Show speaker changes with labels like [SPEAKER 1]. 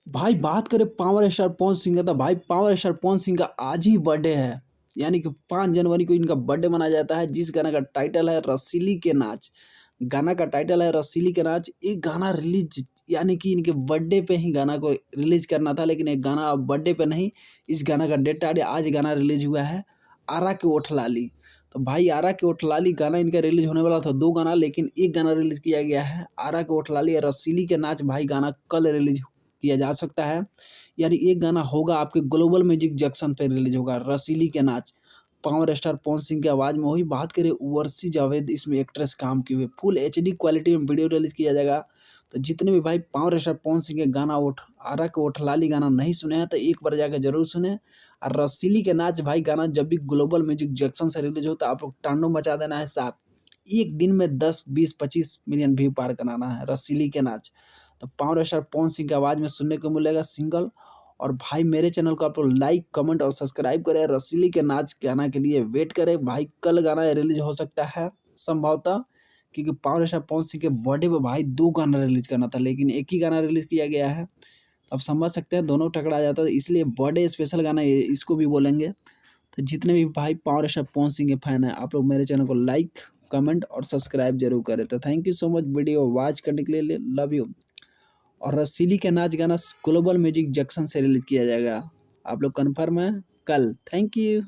[SPEAKER 1] भाई बात करें पावर स्टार पवन सिंह का, तो भाई पावर स्टार पवन सिंह का आज ही बर्थडे है। यानी कि 5 जनवरी को इनका बर्थडे मनाया जाता है, जिस गाना का टाइटल है रसीली के नाच। गाना का टाइटल है रसीली के नाच। एक गाना रिलीज, यानी कि इनके बर्थडे पे ही गाना को रिलीज करना था, लेकिन एक गाना बर्थडे पे नहीं। इस गाना का डेट आज गाना रिलीज हुआ है, आरा के ओठ लाली। तो भाई आरा के ओठ लाली गाना इनका रिलीज होने वाला था, 2 गाना, लेकिन एक गाना रिलीज किया गया है, आरा के ओठ लाली। रसीली के नाच भाई गाना कल रिलीज किया जा सकता है। यानी एक गाना होगा आपके ग्लोबल म्यूजिक जंक्शन पे रिलीज होगा, रसीली के नाच। पावर स्टार पवन सिंह की आवाज़ में। वही बात करें उर्वशी जावेद इसमें एक्ट्रेस काम की हुई, फुल एचडी क्वालिटी में वीडियो रिलीज किया जाएगा। तो जितने भी भाई पावर स्टार पवन सिंह के गाना आरा के ओठ लाली गाना नहीं सुने हैं, तो एक बार जाकर जरूर सुने। और रसीली के नाच भाई गाना जब भी ग्लोबल म्यूजिक जंक्शन से रिलीज होता है, आप लोग तांडव मचा देना है साहब। एक दिन में 10, 20, 25 मिलियन व्यू पार कराना है रसीली के नाच। तो पावर स्टार पवन सिंह की आवाज़ में सुनने को मिलेगा सिंगल। और भाई मेरे चैनल को आप लोग लाइक, कमेंट और सब्सक्राइब करें। रसीली के नाच गाना के लिए वेट करें भाई, कल गाना रिलीज हो सकता है संभवतः, क्योंकि पावर स्टार पवन सिंह के बर्थडे पे भाई 2 गाना रिलीज करना था, लेकिन एक ही गाना रिलीज किया गया है। अब समझ सकते हैं दोनों टकरा जाता है, इसलिए बर्थडे स्पेशल गाना इसको भी बोलेंगे। तो जितने भी भाई पावर स्टार पवन सिंह के फैन हैं, आप लोग मेरे चैनल को लाइक, कमेंट और सब्सक्राइब जरूर करें। तो thank you so much video watch करने के लिए, लव यू। और रसीली के नाच गाना ग्लोबल म्यूजिक जंक्शन से रिलीज किया जाएगा, आप लोग कन्फर्म है कल। Thank you.